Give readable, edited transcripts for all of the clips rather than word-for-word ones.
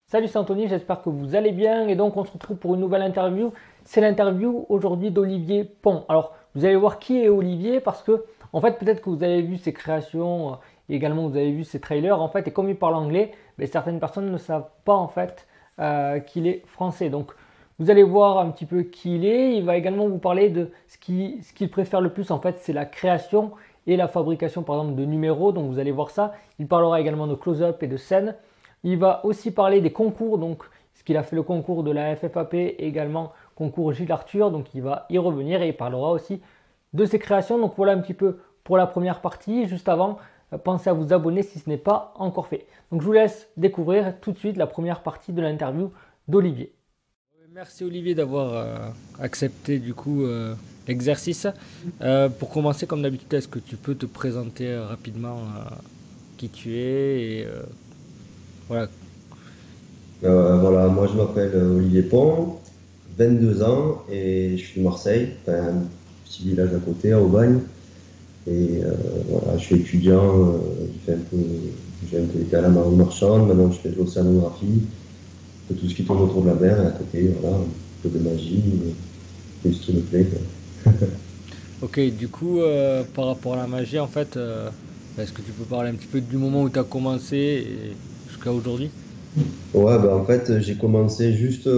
Salut, c'est Anthony, j'espère que vous allez bien et donc on se retrouve pour une nouvelle interview. C'est l'interview aujourd'hui d'Olivier Pont. Alors vous allez voir qui est Olivier parce que en fait peut-être que vous avez vu ses créations et également vous avez vu ses trailers en fait et comme il parle anglais, mais certaines personnes ne savent pas en fait qu'il est français. Donc vous allez voir un petit peu qui il est. Il va également vous parler de ce qu'il préfère le plus en fait, c'est la création et la fabrication par exemple de numéros. Donc vous allez voir ça. Il parlera également de close-up et de scène. Il va aussi parler des concours, donc ce qu'il a fait le concours de la FFAP, également concours Gilles Arthur, donc il va y revenir et il parlera aussi de ses créations. Donc voilà un petit peu pour la première partie. Juste avant, pensez à vous abonner si ce n'est pas encore fait. Donc je vous laisse découvrir tout de suite la première partie de l'interview d'Olivier. Merci Olivier d'avoir accepté du coup l'exercice. Pour commencer, comme d'habitude, est-ce que tu peux te présenter rapidement qui tu es et voilà. Voilà, moi je m'appelle Olivier Pont, 22 ans et je suis de Marseille, enfin, un petit village à côté, à Aubagne. Et voilà, je suis étudiant, j'ai un peu été à la marine marchande, maintenant je fais de l'océanographie, de tout ce qui tourne autour de la mer et à côté, voilà, un peu de magie, et ce qui me plaît, quoi. Ok, du coup, par rapport à la magie, en fait, est-ce que tu peux parler un petit peu du moment où tu as commencé et jusqu'à aujourd'hui? Ouais, bah en fait, j'ai commencé juste,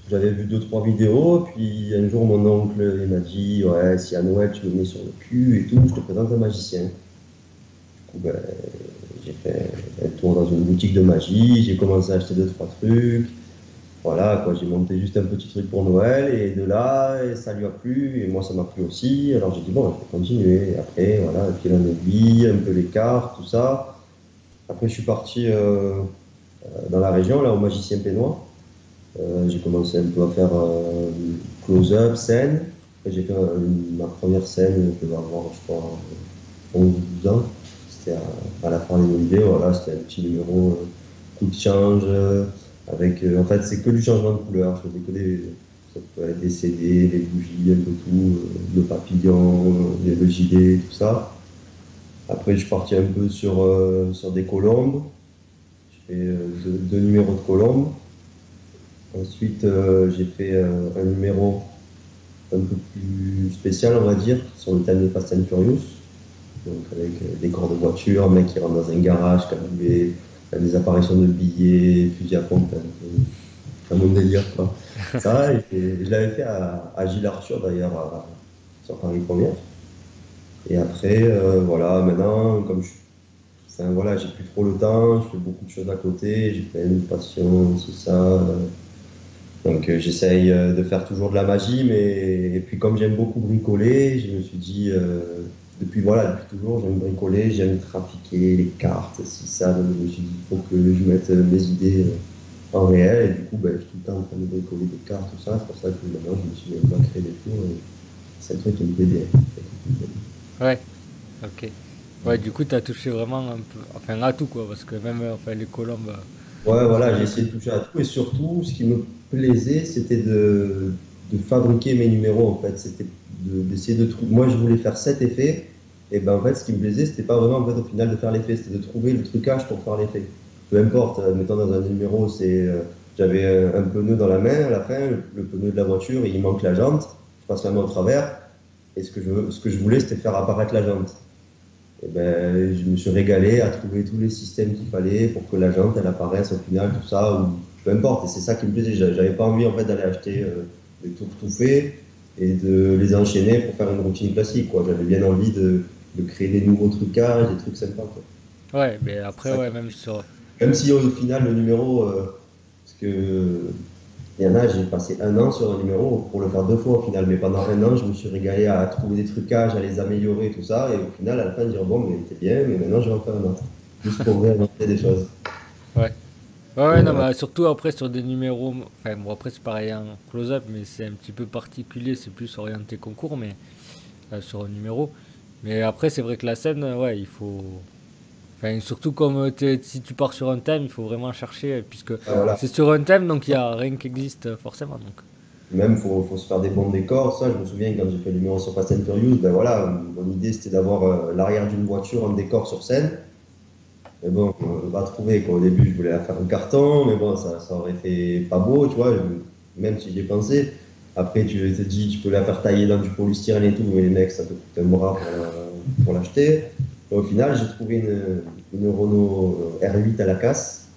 j'avais vu deux, trois vidéos, puis un jour mon oncle il m'a dit, ouais, si à Noël tu me mets sur le cul et tout, je te présente un magicien. Du coup, ben, j'ai fait un tour dans une boutique de magie, j'ai commencé à acheter deux, trois trucs. Voilà, quoi, j'ai monté juste un petit truc pour Noël, et de là, et ça lui a plu, et moi ça m'a plu aussi. Alors j'ai dit, bon, je vais continuer. Et après, voilà, et puis en aiguille, un peu les cartes, tout ça. Après, je suis parti dans la région, là, au magicien pénois. J'ai commencé un peu à faire close-up, scène. Après, j'ai fait ma première scène, je devais avoir, je crois, 11 ou 12 ans. C'était à la fin des Oliviers, voilà, c'était un petit numéro coup de change. En fait, c'est que du changement de couleur. Je faisais que ça peut être des CD, des bougies, un peu tout, le papillon, le gilet, tout ça. Après, je suis parti un peu sur des colombes. J'ai fait deux numéros de colombes. Ensuite, j'ai fait un numéro un peu plus spécial, on va dire, sur le thème de Fast and Furious. Donc, avec des corps de voiture, un mec qui rentre dans un garage, caboulé, des apparitions de billets, fusil à pompe, un bon délire, quoi. Ça, et je l'avais fait à Gilles Arthur, d'ailleurs, sur Paris Première. Et après, voilà, maintenant, enfin, voilà, j'ai plus trop le temps, je fais beaucoup de choses à côté, j'ai fait une passion, c'est ça. Donc j'essaye de faire toujours de la magie, mais et puis comme j'aime beaucoup bricoler, je me suis dit, depuis toujours, j'aime bricoler, j'aime trafiquer les cartes, si ça, donc je me suis dit, il faut que je mette mes idées en réel, et du coup, ben, je suis tout le temps en train de bricoler des cartes, tout ça, c'est pour ça que maintenant je me suis même pas créé des tours, et c'est un truc qui me plaît bien. Ouais, ok. Ouais, du coup, tu as touché vraiment un peu, enfin à tout quoi, parce que même enfin, les colombes, Ouais, c'est voilà, j'ai vrai que. essayé de toucher à tout, et surtout, ce qui me plaisait, c'était de fabriquer mes numéros, en fait. C'était d'essayer de trouver. Moi, je voulais faire cet effet, et ben en fait, ce qui me plaisait, c'était pas vraiment, en fait, au final, de faire l'effet, c'était de trouver le trucage pour faire l'effet. Peu importe, mettons dans un numéro, j'avais un pneu dans la main, à la fin, le pneu de la voiture, il manque la jante, je passe la main au travers, et ce que je voulais, c'était faire apparaître la jante. Et ben, je me suis régalé à trouver tous les systèmes qu'il fallait pour que la jante elle apparaisse au final, tout ça, ou peu importe. Et c'est ça qui me plaisait. J'avais pas envie en fait d'aller acheter des tours tout faits et de les enchaîner pour faire une routine classique, quoi. J'avais bien envie de créer des nouveaux trucages, des trucs sympas, quoi. Ouais, mais C'est après, ça ouais, qui- même sur. Même si au final le numéro, parce que il y en a, j'ai passé un an sur un numéro pour le faire deux fois au final, mais pendant un an, je me suis régalé à trouver des trucages, à les améliorer, tout ça, et au final, à la fin, dire bon, mais c'était bien, mais maintenant, je vais en faire un autre. Juste pour réinventer des choses. Ouais. Ouais, Et ouais, non, voilà. mais surtout après sur des numéros. Enfin, bon, après c'est pareil en close-up, mais c'est un petit peu particulier, c'est plus orienté concours, mais sur un numéro. Mais après, c'est vrai que la scène, ouais, il faut. Enfin, surtout comme si tu pars sur un thème, il faut vraiment chercher, puisque Ah, voilà. c'est sur un thème, donc il n'y a rien qui existe forcément. Donc. Même, faut se faire des bons décors. Ça, je me souviens quand j'ai fait le numéro sur Fast and Furious, ben voilà, mon idée, c'était d'avoir l'arrière d'une voiture en décor sur scène. Mais bon, peux pas trouver, quoi. Au début, je voulais la faire en carton, mais bon, ça aurait fait pas beau, tu vois, même si j'y ai pensé. Après, tu te dis, tu peux la faire tailler dans du polystyrène et tout, mais les mecs, ça te coûte un bras pour l'acheter. Et au final, j'ai trouvé une Renault R8 à la casse,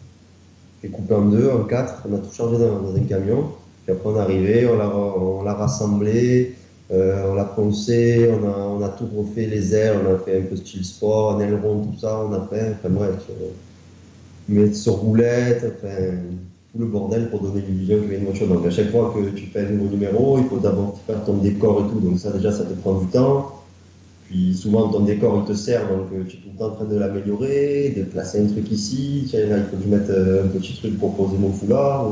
qui est coupée en deux, en quatre. On a tout changé dans un camion. Puis après, on est arrivé, on l'a rassemblé, on l'a poncé, on a tout refait, les ailes, on a fait un peu style sport, un aileron, tout ça, on a fait, enfin bref, mettre sur roulette, enfin, tout le bordel pour donner l'illusion qu'il y a une voiture. Donc à chaque fois que tu fais un nouveau numéro, il faut d'abord faire ton décor et tout, donc ça déjà ça te prend du temps. Puis souvent ton décor il te sert, donc tu es tout le temps en train de l'améliorer, de placer un truc ici, tiens, là il faut que je mette un petit truc pour poser mon foulard.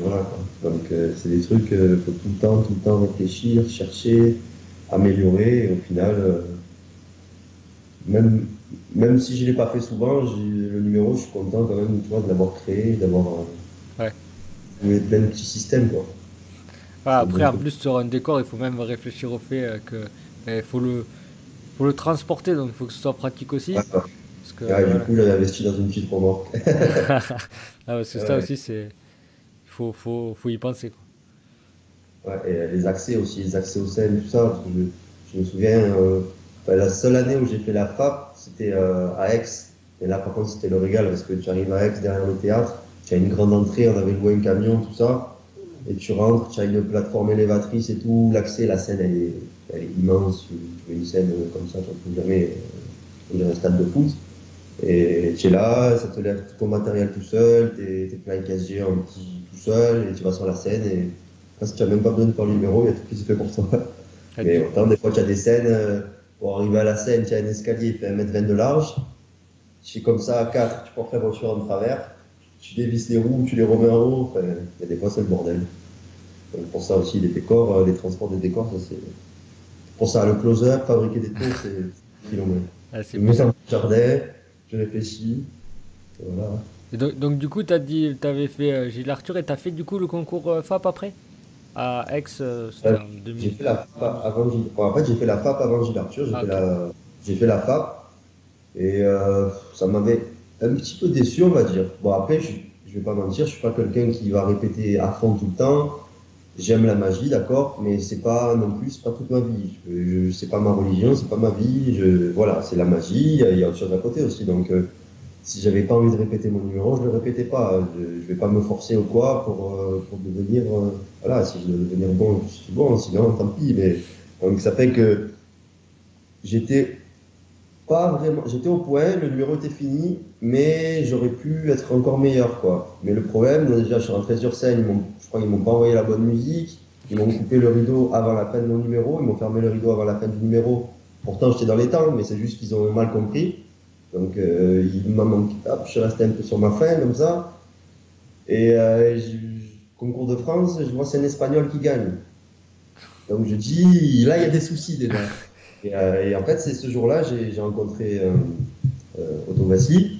Voilà, quoi. Donc c'est des trucs, il faut tout le temps réfléchir, chercher, améliorer, et au final, même si je ne l'ai pas fait souvent, le numéro, je suis content quand même, tu vois, de l'avoir créé, d'avoir Ouais. trouvé plein de petits systèmes, quoi. Voilà, après, Donc, en plus, sur un décor, il faut même réfléchir au fait que faut le transporter, donc il faut que ce soit pratique aussi. voilà. Parce que, Ouais, du voilà. coup, j'avais investi dans une petite remorque. Ah, parce que ça Ouais, aussi, faut y penser, quoi. ouais, et les accès aux scènes, tout ça, parce que je me souviens, enfin, la seule année où j'ai fait la FAP, c'était à Aix. Et là, par contre, c'était le régal, parce que tu arrives à Aix, derrière le théâtre, tu as une grande entrée, on avait loué un camion, tout ça, et tu rentres, tu as une plateforme élévatrice et tout, l'accès, la scène, elle est immense, tu fais une scène comme ça, tu ne trouves jamais, on dirait un stade de foot. Et tu es là, ça te lève tout ton matériel tout seul, t'es plein KSG en petit tout seul, et tu vas sur la scène, et parce que tu n'as même pas besoin de faire le numéro, il y a tout qui se fait pour toi. Ah, Mais autant, des fois, tu as des scènes, pour arriver à la scène, tu as un escalier, il fait 1,20 m de large, tu fais comme ça à 4, tu portes la voiture en travers, tu dévisses les roues, tu les remets en haut, enfin, il y a des fois, c'est le bordel. Donc pour ça aussi, les décors, les transports des décors, ça c'est. Pour ça, le close-up, fabriquer des tours, c'est kilomètres. ah, Je c'est me mets plus. dans le jardin, je réfléchis, et voilà. Et donc, du coup, t'as dit, t'avais fait Gilles Arthur et t'as fait du coup le concours FAP après? À Aix, c'était Euh, en J'ai fait la FAP 2012. avant Gilles. Bon, en fait, j'ai fait la FAP avant Gilles Arthur. Ah, ok. J'ai fait la FAP et ça m'avait un petit peu déçu, on va dire. Bon, après, je vais pas mentir, je suis pas quelqu'un qui va répéter à fond tout le temps. J'aime la magie, d'accord, mais c'est pas non plus, c'est pas toute ma vie. C'est pas ma religion, c'est pas ma vie. Voilà, c'est la magie. Il y a autre chose à côté aussi. Donc, si j'avais pas envie de répéter mon numéro, je le répétais pas. Je vais pas me forcer ou quoi pour devenir. Voilà, si je veux devenir bon, je suis bon. Sinon, tant pis. Mais donc, ça fait que j'étais pas vraiment. J'étais au point, le numéro était fini, mais j'aurais pu être encore meilleur, quoi. Mais le problème, déjà, je suis rentré sur scène. Je crois qu'ils m'ont pas envoyé la bonne musique. Ils m'ont coupé le rideau avant la fin de mon numéro. Ils m'ont fermé le rideau avant la fin du numéro. Pourtant, j'étais dans les temps, mais c'est juste qu'ils ont mal compris. Donc, il m'a manqué. Hop, je suis resté un peu sur ma faim, comme ça. Et concours de France, je vois c'est un Espagnol qui gagne. Donc, je dis, là, il y a des soucis déjà. Et en fait, c'est ce jour-là, j'ai rencontré Otto Vassi.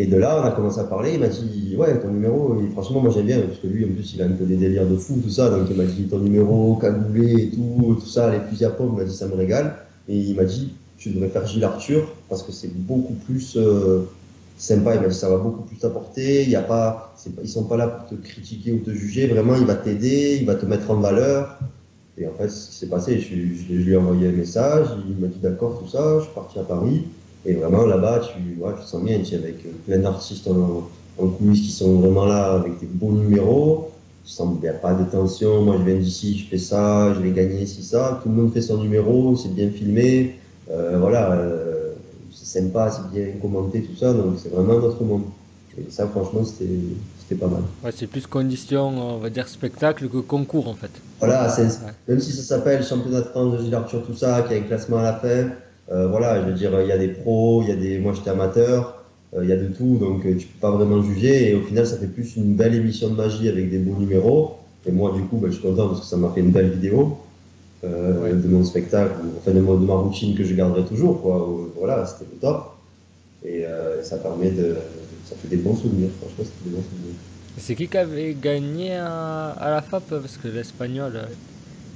Et de là, on a commencé à parler. Il m'a dit, ouais, ton numéro, franchement, moi j'aime bien, parce que lui, en plus, il a un peu des délires de fou, tout ça. Donc, il m'a dit, ton numéro, cagoulé et tout ça, les fusils à pompe, il m'a dit, ça me régale. Et il m'a dit, tu devrais faire Gilles Arthur, parce que c'est beaucoup plus sympa. Il m'a dit, ça va beaucoup plus t'apporter. Il y a pas, ils sont pas là pour te critiquer ou te juger. Vraiment, il va t'aider, il va te mettre en valeur. Et en fait, ce qui s'est passé, je lui ai envoyé un message, il m'a dit d'accord, tout ça, je suis parti à Paris. Et vraiment là-bas, tu te sens bien, tu es avec plein d'artistes en coulisses qui sont vraiment là avec des beaux numéros. Tu sens qu'il n'y a pas de tension, moi je viens d'ici, je fais ça, je vais gagner ci, ça. Tout le monde fait son numéro, c'est bien filmé. Voilà, c'est sympa, c'est bien commenté, tout ça. Donc c'est vraiment notre monde. Et ça, franchement, c'était pas mal. Ouais, c'est plus condition, on va dire spectacle que concours en fait. Voilà, Ouais. même si ça s'appelle championnat de France de Gilles Arthur, tout ça, qu'il y a un classement à la fin, voilà, je veux dire, il y a des pros, moi j'étais amateur, il y a de tout, donc tu peux pas vraiment juger, et au final ça fait plus une belle émission de magie avec des beaux numéros, et moi du coup je suis content parce que ça m'a fait une belle vidéo Ouais. de mon spectacle, enfin de ma routine que je garderai toujours, quoi. Voilà, c'était le top, et ça fait des bons souvenirs, franchement c'était des bons souvenirs. Et c'est qui avait gagné à la FAP? Parce que l'espagnol,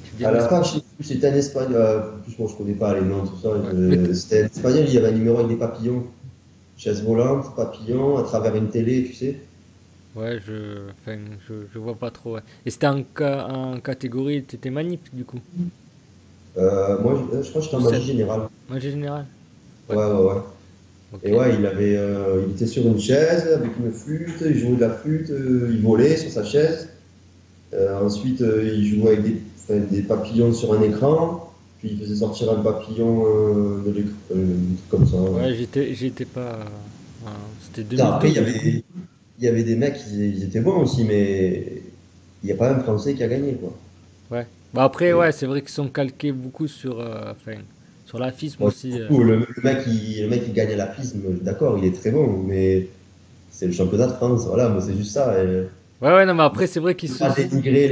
tu dis À un la fin, espagnol. je sais plus, c'était un espagnol. En plus, moi, je connais pas les noms, tout ça. Ouais. Mais C'était un espagnol, il y avait un numéro avec des papillons. chaise volante, papillon, à travers une télé, tu sais. Ouais, enfin, je vois pas trop. Ouais. Et c'était en catégorie, t'étais manip du coup? Moi, je crois que j'étais Ou en magie scène? générale. Magie générale? Ouais, Ouais, ouais, ouais. Et ok. ouais, il était sur une chaise avec une flûte, il jouait de la flûte, il volait sur sa chaise. Ensuite, il jouait avec des papillons sur un écran, puis il faisait sortir un papillon de l'écran, un truc comme ça. Ouais, j'étais pas. C'était Putain, après, 2012 du coup. il y avait des mecs, ils étaient bons aussi, mais il n'y a pas un Français qui a gagné, quoi. Ouais. Bah après, Et, ouais, c'est vrai qu'ils sont calqués beaucoup sur, enfin, sur l'afisme bon, aussi. surtout, le mec qui gagne à la FISM, d'accord, il est très bon, mais c'est le championnat de France, voilà, moi c'est juste ça. Et, Ouais, ouais, non, mais après, c'est vrai qu'ils faut se. pas dénigrer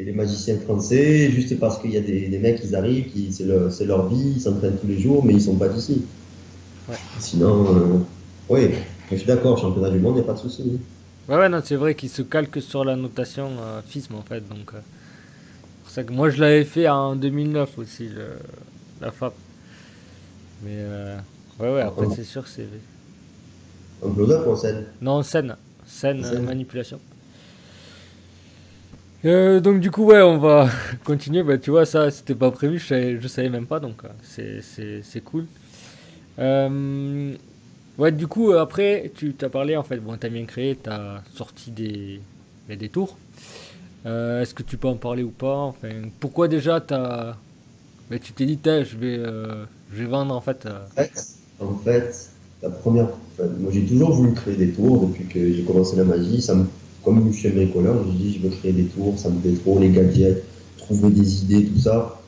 les magiciens français juste parce qu'il y a des mecs qui arrivent, c'est leur vie, ils s'entraînent tous les jours, mais ils sont pas d'ici. Ouais. Sinon, oui, je suis d'accord, championnat du monde, il n'y a pas de souci. Ouais, ouais, non, c'est vrai qu'ils se calquent sur la notation FISM en fait. Donc, c'est pour ça que moi, je l'avais fait en 2009 aussi, la FAP. Mais, ouais, ouais, après, En, c'est sûr, c'est. en close-up ou en scène? Non, scène. En Scène, scène. manipulation. Donc du coup ouais on va continuer, bah tu vois ça c'était pas prévu, je savais même pas donc c'est cool. Euh, ouais du coup après tu t'as parlé en fait, bon t'as bien créé, t'as sorti des tours. Est-ce que tu peux en parler ou pas? Enfin pourquoi déjà bah, tu t'es dit je vais vendre en fait. En fait, moi j'ai toujours voulu créer des tours depuis que j'ai commencé la magie. Comme je suis un bricoleur, j'ai dit je veux créer des tours, ça me plaît trop, les gadgets, trouver des idées, tout ça.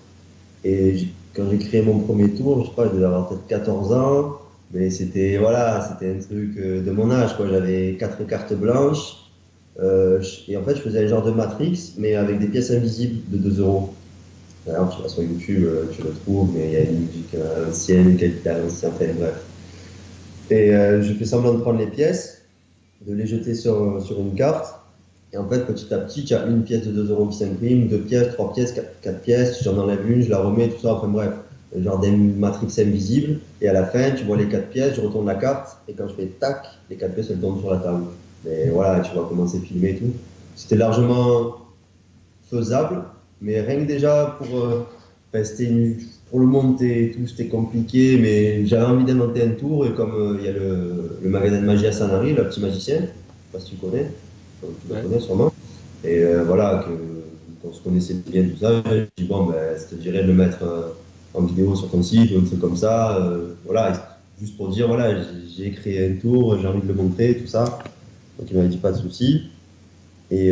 Et quand j'ai créé mon premier tour, je sais pas, je devais avoir peut-être 14 ans, mais voilà, c'était un truc de mon âge, quoi. J'avais quatre cartes blanches, et en fait, je faisais un genre de Matrix, mais avec des pièces invisibles de 2 euros. Alors, tu vas sur YouTube, tu le trouves, mais il y a une musique ancienne, qualité à l'ancien, enfin bref. Et je fais semblant de prendre les pièces, de les jeter sur une carte. Et en fait, petit à petit, tu as une pièce de 2 euros qui s'imprime, deux pièces, trois pièces, quatre pièces, j'en enlève une, je la remets, tout ça, enfin bref. Genre des matrix invisibles. Et à la fin, tu vois les quatre pièces, je retourne la carte, et quand je fais tac, les quatre pièces, elles tombent sur la table. Et voilà, tu vois comment c'est filmé et tout. C'était largement faisable, mais rien que déjà ben, pour le monter et tout, c'était compliqué, mais j'avais envie d'inventer un tour, et comme il y a le magasin de magie à Sanary, le petit magicien, je sais pas si tu connais, tu le Ouais. connais sûrement, et voilà, qu'on se connaissait bien tout ça, j'ai dit bon, ben, ça te dirait de le mettre en vidéo sur ton site, ou un truc comme ça, voilà, juste pour dire, voilà, j'ai créé un tour, j'ai envie de le montrer, tout ça, donc il m'avait dit pas de souci. Et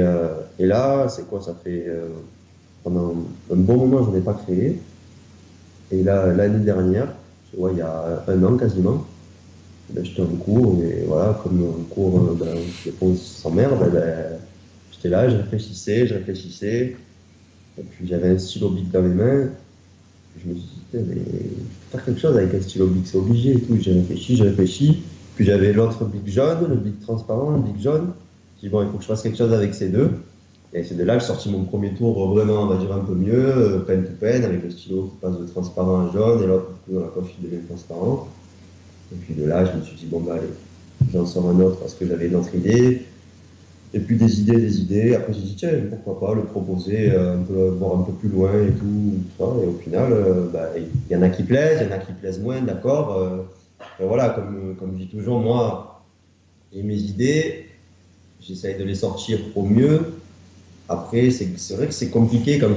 là, c'est quoi? Ça fait pendant un bon moment, je n'en ai pas créé. Et là, l'année dernière, ouais, il y a un an quasiment, ben, j'étais en cours. Et voilà, comme en cours, ben, les profs s'emmerdent, ben, j'étais là, je réfléchissais. Et puis j'avais un stylo bic dans les mains. Je me suis dit, putain, mais je peux faire quelque chose avec un stylo bic, c'est obligé et tout. J'ai réfléchi. Puis j'avais l'autre bic jaune, le bic transparent, le bic jaune. J'ai dit, bon, il faut que je fasse quelque chose avec ces deux. Et c'est de là que j'ai sorti mon premier tour vraiment, on va dire, un peu mieux, pen to pen, avec le stylo qui passe de transparent à jaune, et l'autre, du coup, dans la coiffe, il devient transparent. Et puis de là, je me suis dit, bon, bah allez, j'en sors un autre parce que j'avais une autre idée. Et puis des idées. Après, j'ai dit, tiens, pourquoi pas le proposer, voir un peu plus loin et tout. Ça. Et au final, bah, il y en a qui plaisent, il y en a qui plaisent moins, d'accord. Et voilà, comme je dis toujours, moi, j'ai mes idées, j'essaye de les sortir au mieux. Après, c'est vrai que c'est compliqué quand,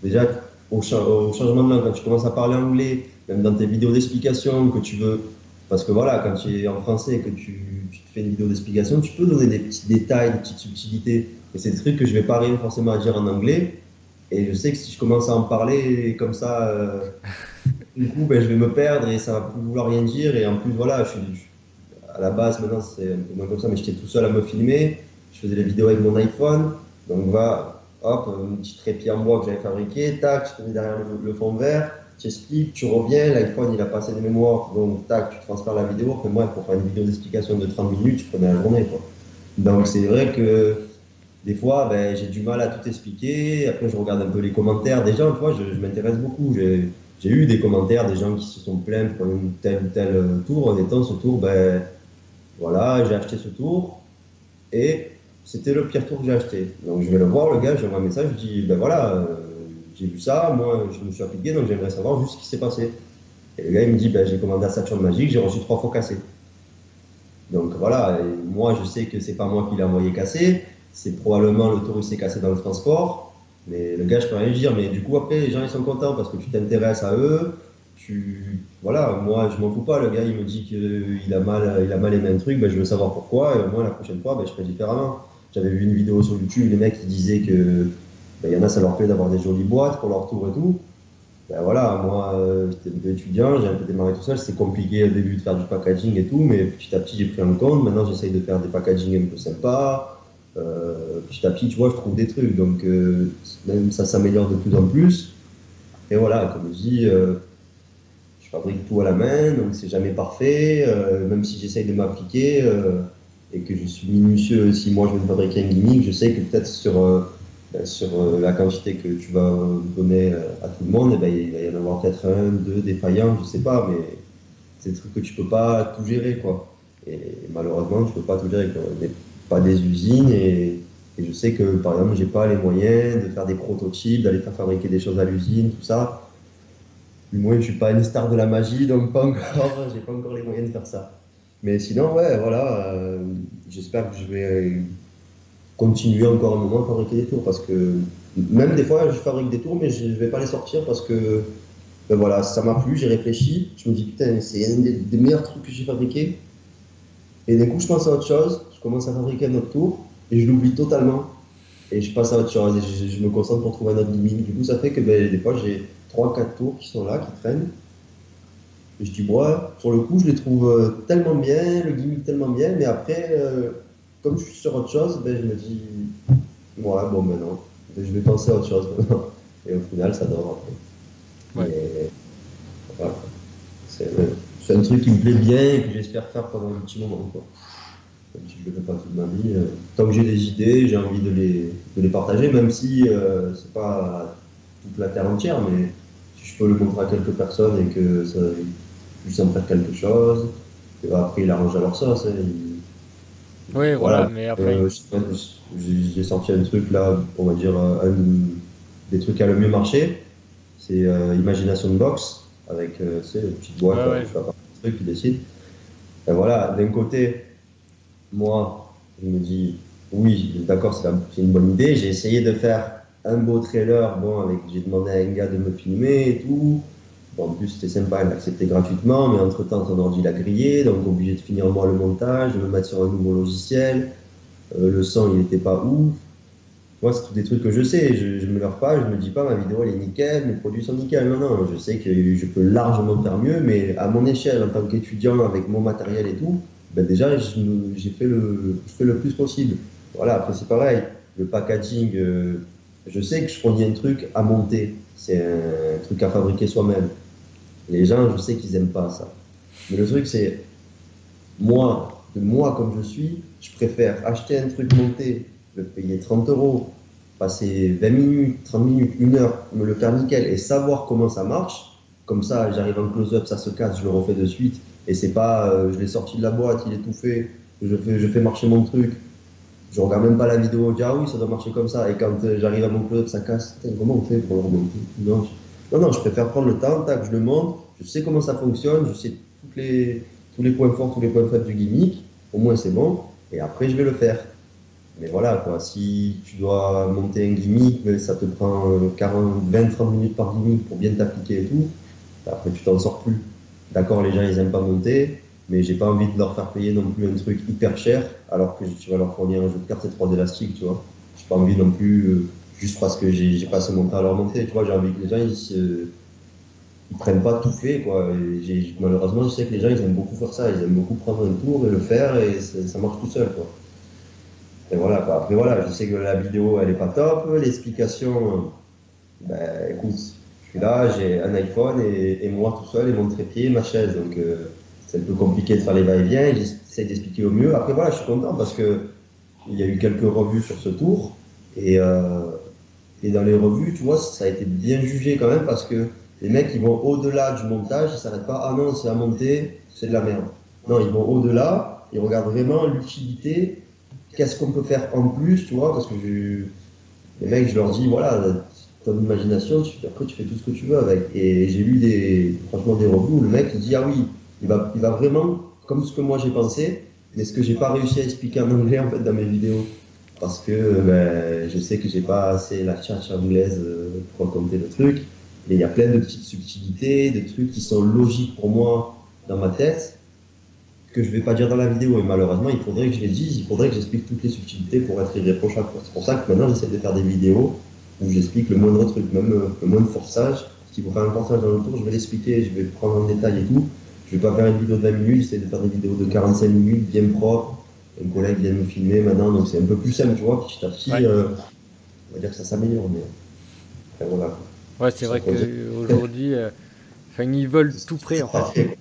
déjà, au changement de langue, quand tu commences à parler anglais, même dans tes vidéos d'explication, que tu veux. Parce que voilà, quand tu es en français et que tu te fais une vidéo d'explication, tu peux donner des petits détails, des petites subtilités. Et c'est des trucs que je vais pas arriver forcément à dire en anglais. Et je sais que si je commence à en parler comme ça, du coup, ben, je vais me perdre et ça va plus vouloir rien dire. Et en plus, voilà, à la base, maintenant, c'est un peu moins comme ça, mais j'étais tout seul à me filmer. Je faisais les vidéos avec mon iPhone. Donc, hop, un petit trépied en bois que j'avais fabriqué, tac, je te mets derrière le fond vert, tu expliques, tu reviens, l'iPhone il a pas assez de mémoire, donc tac, tu transfères la vidéo. Après, moi, pour faire une vidéo d'explication de 30 minutes, je prenais la journée, quoi. Donc, c'est vrai que des fois, ben, j'ai du mal à tout expliquer. Après, je regarde un peu les commentaires des gens, tu vois, je m'intéresse beaucoup. j'ai eu des commentaires, des gens qui se sont plaints pour tel ou tel tour, en étant ce tour, ben voilà, j'ai acheté ce tour et c'était le pire tour que j'ai acheté. Donc je vais le voir, le gars, j'envoie un message, je dis, ben voilà, j'ai vu ça, moi je me suis appliqué, donc j'aimerais savoir juste ce qui s'est passé. Et le gars, il me dit, ben, j'ai commandé à Saturne Magique, j'ai reçu 3 fois cassé. Donc voilà, et moi je sais que c'est pas moi qui l'ai envoyé cassé, c'est probablement le tour qui s'est cassé dans le transport, mais le gars je peux rien dire, mais du coup après les gens ils sont contents parce que tu t'intéresses à eux, voilà, moi je m'en fous pas, le gars il me dit qu'il a mal aimé un truc, ben, je veux savoir pourquoi, et moi la prochaine fois ben, je ferai différemment. J'avais vu une vidéo sur YouTube, les mecs qui disaient que ben, y en a ça leur plaît d'avoir des jolies boîtes pour leur tour et tout. Ben voilà, moi, j'étais un peu étudiant, j'ai un peu démarré tout seul, c'était compliqué au début de faire du packaging et tout, mais petit à petit j'ai pris en compte, maintenant j'essaye de faire des packaging un peu sympas, petit à petit, tu vois, je trouve des trucs, donc même ça s'améliore de plus en plus, et voilà, comme je dis, je fabrique tout à la main, donc c'est jamais parfait, même si j'essaye de m'appliquer, et que je suis minutieux, si moi je veux fabriquer un gimmick, je sais que peut-être sur la quantité que tu vas donner à tout le monde, eh ben, il va y en avoir peut-être un, deux défaillants, je sais pas, mais c'est des trucs que tu peux pas tout gérer, quoi. Et malheureusement, tu peux pas tout gérer, quoi. On n'est pas des usines et je sais que, par exemple, j'ai pas les moyens de faire des prototypes, d'aller faire fabriquer des choses à l'usine, tout ça. Du moins, je suis pas une star de la magie, donc pas encore, j'ai pas encore les moyens de faire ça. Mais sinon, ouais, voilà, j'espère que je vais continuer encore un moment à fabriquer des tours parce que même des fois je fabrique des tours mais je ne vais pas les sortir parce que ben voilà, ça m'a plu, j'ai réfléchi, je me dis putain c'est un des meilleurs trucs que j'ai fabriqué et d'un coup je pense à autre chose, je commence à fabriquer un autre tour et je l'oublie totalement et je passe à autre chose et je me concentre pour trouver un autre gimmick. Du coup ça fait que ben, des fois j'ai 3-4 tours qui sont là, qui traînent et je dis ouais, sur le coup je les trouve tellement bien, le gimmick tellement bien mais après comme je suis sur autre chose, ben, je me dis, ouais, bon, maintenant, je vais penser à autre chose maintenant. Et au final, ça dort après. Ouais. Et voilà. C'est un truc qui me plaît bien et que j'espère faire pendant un petit moment, quoi. Même si je ne le fais pas toute ma vie. Tant que j'ai des idées, j'ai envie de les partager, même si c'est pas toute la terre entière, mais si je peux le montrer à quelques personnes et que ça puisse en faire quelque chose, et ben, après, ils arrangent à leur sauce. Hein, Oui, voilà, voilà, mais après, j'ai sorti un truc là, on va dire, des trucs qui a le mieux marché. C'est Imagination Box, avec une petite boîte, ouais, ouais, tu vas avoir un truc qui décide. Et voilà, d'un côté, moi, je me dis, oui, d'accord, c'est une bonne idée. J'ai essayé de faire un beau trailer, bon, j'ai demandé à un gars de me filmer et tout. Bon, en plus, c'était sympa, il l'a accepté gratuitement, mais entre-temps, son ordi l'a grillé, donc obligé de finir moi le montage, de me mettre sur un nouveau logiciel. Le son, il n'était pas ouf. Moi, c'est tous des trucs que je sais. Je me leurre pas, je me dis pas ma vidéo elle est nickel, mes produits sont nickel. Non, non, je sais que je peux largement faire mieux, mais à mon échelle, en tant qu'étudiant, avec mon matériel et tout, ben déjà, je fais le plus possible. Voilà, après, c'est pareil. Le packaging, je sais que je fournis un truc à monter. C'est un truc à fabriquer soi-même. Les gens, je sais qu'ils n'aiment pas ça. Mais le truc, c'est moi comme je suis, je préfère acheter un truc monté, le payer 30 euros, passer 20 minutes, 30 minutes, 1 heure, me le faire nickel et savoir comment ça marche. Comme ça, j'arrive en close-up, ça se casse, je le refais de suite. Et c'est pas, je l'ai sorti de la boîte, il est tout fait, je fais marcher mon truc. Je regarde même pas la vidéo, je dis ah oui, ça doit marcher comme ça. Et quand j'arrive à mon close-up, ça casse. Putain, comment on fait pour le remonter? Non, je préfère prendre le temps, tac, je le monte, je sais comment ça fonctionne, je sais tous les points forts, tous les points faibles du gimmick, au moins c'est bon, et après je vais le faire. Mais voilà, quoi, si tu dois monter un gimmick, mais ça te prend 20-30 minutes par gimmick pour bien t'appliquer et tout, après tu t'en sors plus. D'accord, les gens ils aiment pas monter, mais j'ai pas envie de leur faire payer non plus un truc hyper cher, alors que tu vas leur fournir un jeu de cartes et 3 élastiques, tu vois. J'ai pas envie non plus, juste parce que j'ai passé mon temps à leur monter, tu vois, j'ai envie que les gens ils prennent pas tout fait, quoi. Et malheureusement, je sais que les gens ils aiment beaucoup faire ça, ils aiment beaucoup prendre un tour et le faire et ça marche tout seul, quoi. Et voilà, quoi. Après voilà, je sais que la vidéo elle est pas top, l'explication, ben écoute, je suis là, j'ai un iPhone et moi tout seul et mon trépied, ma chaise, donc c'est un peu compliqué de faire les va-et-vient, j'essaie d'expliquer au mieux. Après voilà, je suis content parce que il y a eu quelques revues sur ce tour et dans les revues, tu vois, ça a été bien jugé quand même parce que Les mecs, ils vont au-delà du montage, ils s'arrêtent pas. Ah non, c'est à monter, c'est de la merde. Non, ils vont au-delà, ils regardent vraiment l'utilité. Qu'est-ce qu'on peut faire en plus, tu vois, parce que les mecs, je leur dis, voilà, ton imagination, après tu fais tout ce que tu veux avec. Et j'ai lu franchement des reviews où le mec il dit, ah oui, il va vraiment comme ce que moi j'ai pensé, mais ce que j'ai pas réussi à expliquer en anglais en fait dans mes vidéos. Parce que ben, je sais que j'ai pas assez la tchatche anglaise pour raconter le truc. Et il y a plein de petites subtilités, de trucs qui sont logiques pour moi dans ma tête, que je vais pas dire dans la vidéo. Et malheureusement, il faudrait que je les dise, il faudrait que j'explique toutes les subtilités pour être irréprochable. C'est pour ça que maintenant, j'essaie de faire des vidéos où j'explique le moindre truc, même le moindre forçage. S'il faut faire un forçage dans le tour, je vais l'expliquer, je vais prendre en détail et tout. Je vais pas faire une vidéo de 20 minutes, j'essaie de faire des vidéos de 45 minutes, bien propres. Un collègue vient me filmer maintenant, donc c'est un peu plus simple, tu vois, petit à petit, on va dire que ça s'améliore. Mais enfin, voilà. Ouais, c'est vrai qu'aujourd'hui, ils veulent tout prêt en fait.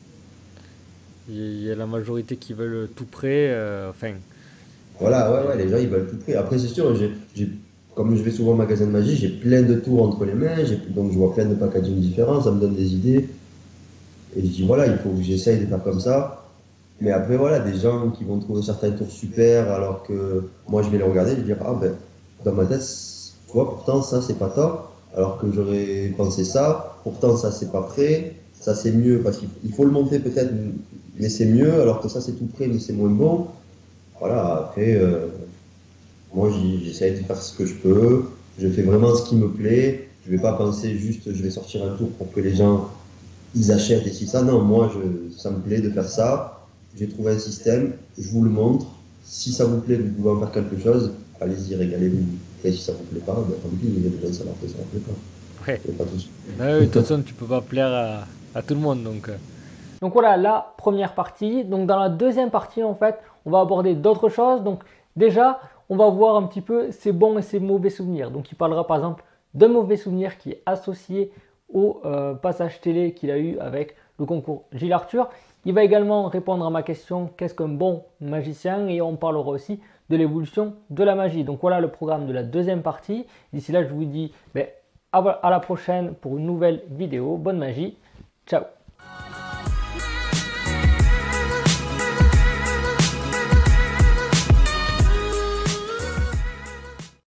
Il y a la majorité qui veulent tout prêt. Voilà, ouais, les gens ils veulent tout prêt. Après, c'est sûr, comme je vais souvent au magasin de magie, j'ai plein de tours entre les mains, donc je vois plein de packaging différents, ça me donne des idées. Et je dis, voilà, il faut que j'essaye de faire comme ça. Mais après, voilà, des gens qui vont trouver certains tours super, alors que moi je vais les regarder et je vais dire, ah ben, dans ma tête, tu vois, pourtant ça c'est pas top, alors que j'aurais pensé ça, pourtant ça c'est pas prêt, ça c'est mieux, parce qu'il faut le monter peut-être, mais c'est mieux, alors que ça c'est tout prêt, mais c'est moins bon. Voilà, après, moi j'essaye de faire ce que je peux, je fais vraiment ce qui me plaît, je vais pas penser juste je vais sortir un tour pour que les gens ils achètent et si ça, non, moi ça me plaît de faire ça, j'ai trouvé un système, je vous le montre, si ça vous plaît, vous pouvez en faire quelque chose, allez-y, régalez-vous. Et si ça vous plaît pas, ben, tant pis, il y a des gens ça leur plaît, ça leur plaît pas. Ouais. Pas tous. Ah oui, de toute façon, tu peux pas plaire à tout le monde. Donc voilà, la première partie. Donc dans la deuxième partie, en fait, on va aborder d'autres choses. Donc déjà, on va voir un petit peu ses bons et ses mauvais souvenirs. Donc il parlera par exemple d'un mauvais souvenir qui est associé au passage télé qu'il a eu avec le concours Gilles Arthur. Il va également répondre à ma question, qu'est-ce qu'un bon magicien? Et on parlera aussi de l'évolution de la magie. Donc voilà le programme de la deuxième partie. D'ici là, je vous dis à la prochaine pour une nouvelle vidéo. Bonne magie. Ciao.